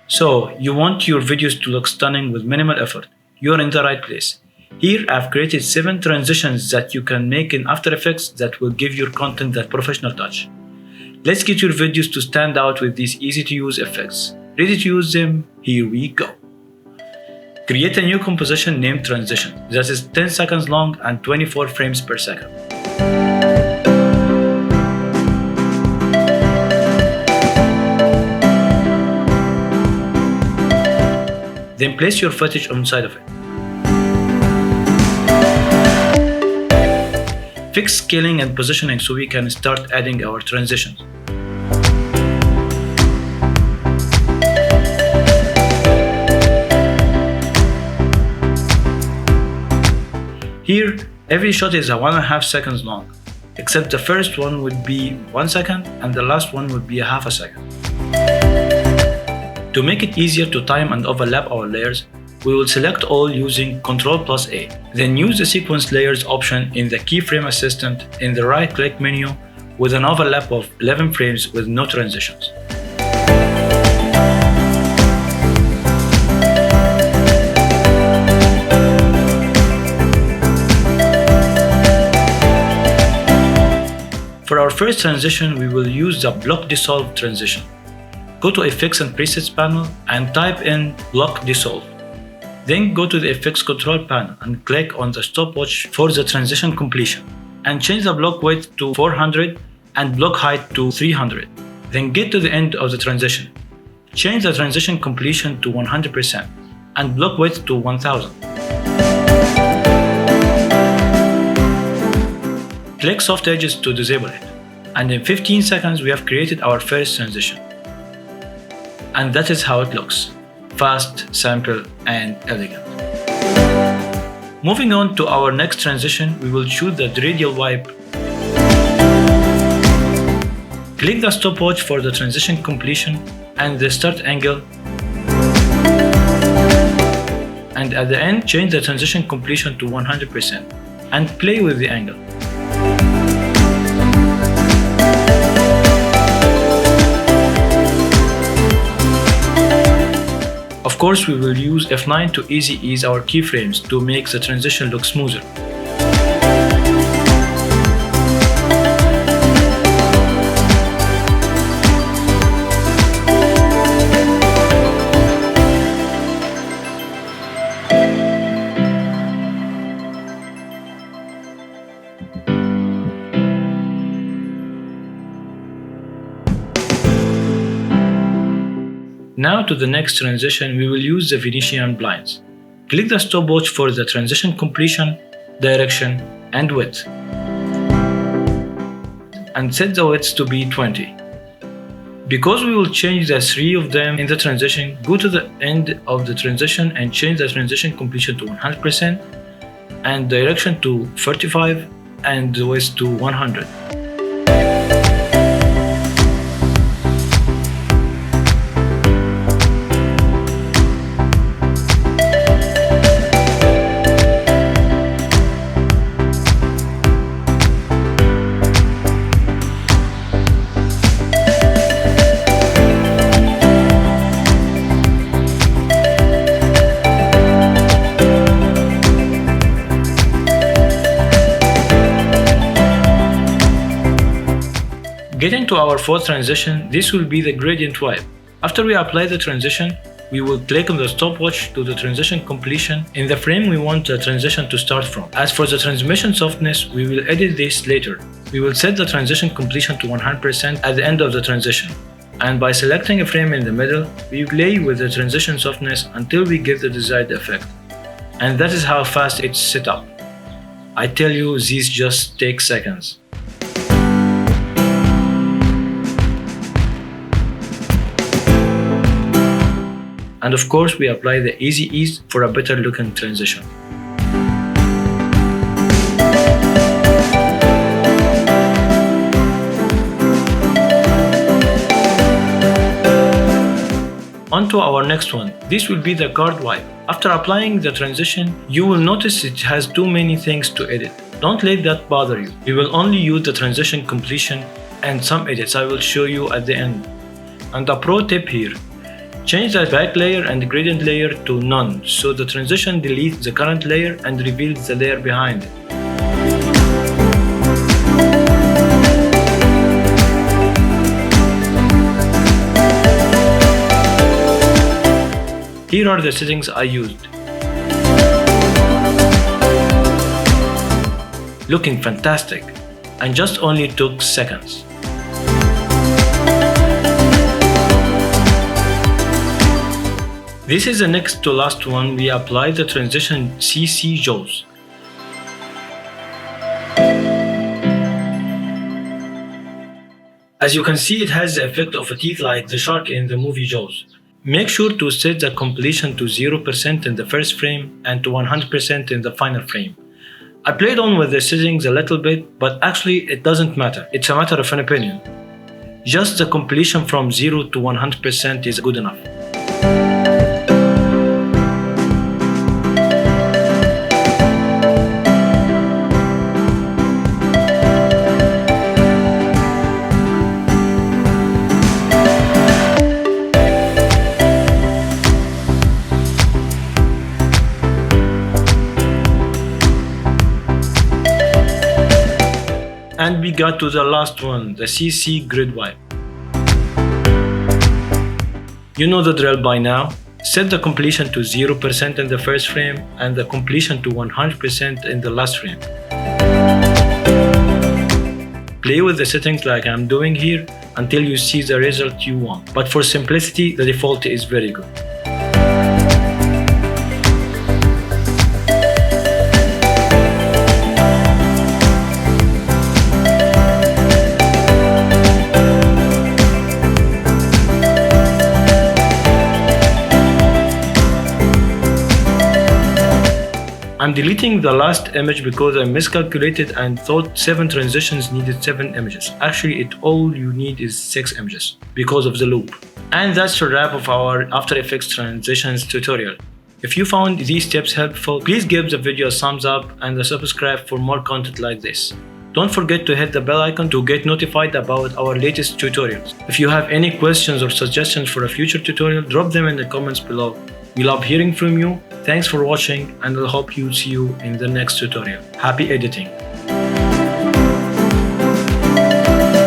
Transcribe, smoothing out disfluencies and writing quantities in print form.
So, you want your videos to look stunning with minimal effort. You're in the right place. Here, I've created 7 transitions that you can make in After Effects that will give your content that professional touch. Let's get your videos to stand out with these easy-to-use effects. Ready to use them? Here we go. Create a new composition named Transition that is 10 seconds long and 24 frames per second. Then place your footage inside of it. Fix scaling and positioning so we can start adding our transitions. Here, every shot is 1.5 seconds long, except the first one would be 1 second and the last one would be 0.5 second. To make it easier to time and overlap our layers, we will select all using Ctrl+A. Then use the Sequence Layers option in the Keyframe Assistant in the right-click menu with an overlap of 11 frames with no transitions. For our first transition, we will use the Block Dissolve transition. Go to Effects and Presets panel and type in Block Dissolve. Then go to the Effects Control panel and click on the stopwatch for the transition completion and change the block width to 400 and block height to 300. Then get to the end of the transition. Change the transition completion to 100% and block width to 1000. Click Soft Edges to disable it. And in 15 seconds we have created our first transition. And that is how it looks. Fast, simple, and elegant. Moving on to our next transition, we will choose the Radial Wipe. Click the stopwatch for the transition completion and the start angle. And at the end, change the transition completion to 100% and play with the angle. Of course, we will use F9 to easy ease our keyframes to make the transition look smoother. Now to the next transition, we will use the Venetian Blinds. Click the stopwatch for the transition completion, direction, and width. And set the width to be 20. Because we will change the 3 of them in the transition, go to the end of the transition and change the transition completion to 100% and direction to 45 and the width to 100. Getting to our fourth transition, this will be the Gradient Wipe. After we apply the transition, we will click on the stopwatch to the transition completion in the frame we want the transition to start from. As for the transmission softness, we will edit this later. We will set the transition completion to 100% at the end of the transition. And by selecting a frame in the middle, we play with the transition softness until we get the desired effect. And that is how fast it's set up. I tell you, these just take seconds. And of course, we apply the easy ease for a better looking transition. On to our next one. This will be the Card Wipe. After applying the transition, you will notice it has too many things to edit. Don't let that bother you. We will only use the transition completion and some edits I will show you at the end. And a pro tip here. Change the back layer and gradient layer to none, so the transition deletes the current layer and reveals the layer behind it. Here are the settings I used. Looking fantastic, and just only took seconds. This is the next to last one. We apply the transition CC jaws. As you can see, it has the effect of a teeth like the shark in the movie Jaws. Make sure to set the completion to 0% in the first frame and to 100% in the final frame. I played on with the settings a little bit, but actually it doesn't matter. It's a matter of an opinion. Just the completion from 0 to 100% is good enough. And we got to the last one, the CC Grid Wipe. You know the drill by now. Set the completion to 0% in the first frame and the completion to 100% in the last frame. Play with the settings like I'm doing here until you see the result you want. But for simplicity, the default is very good. I'm deleting the last image because I miscalculated and thought 7 transitions needed 7 images. Actually, all you need is 6 images because of the loop. And that's a wrap of our After Effects transitions tutorial. If you found these tips helpful, please give the video a thumbs up and subscribe for more content like this. Don't forget to hit the bell icon to get notified about our latest tutorials. If you have any questions or suggestions for a future tutorial, drop them in the comments below. We love hearing from you. Thanks for watching, and I hope to see you in the next tutorial. Happy editing!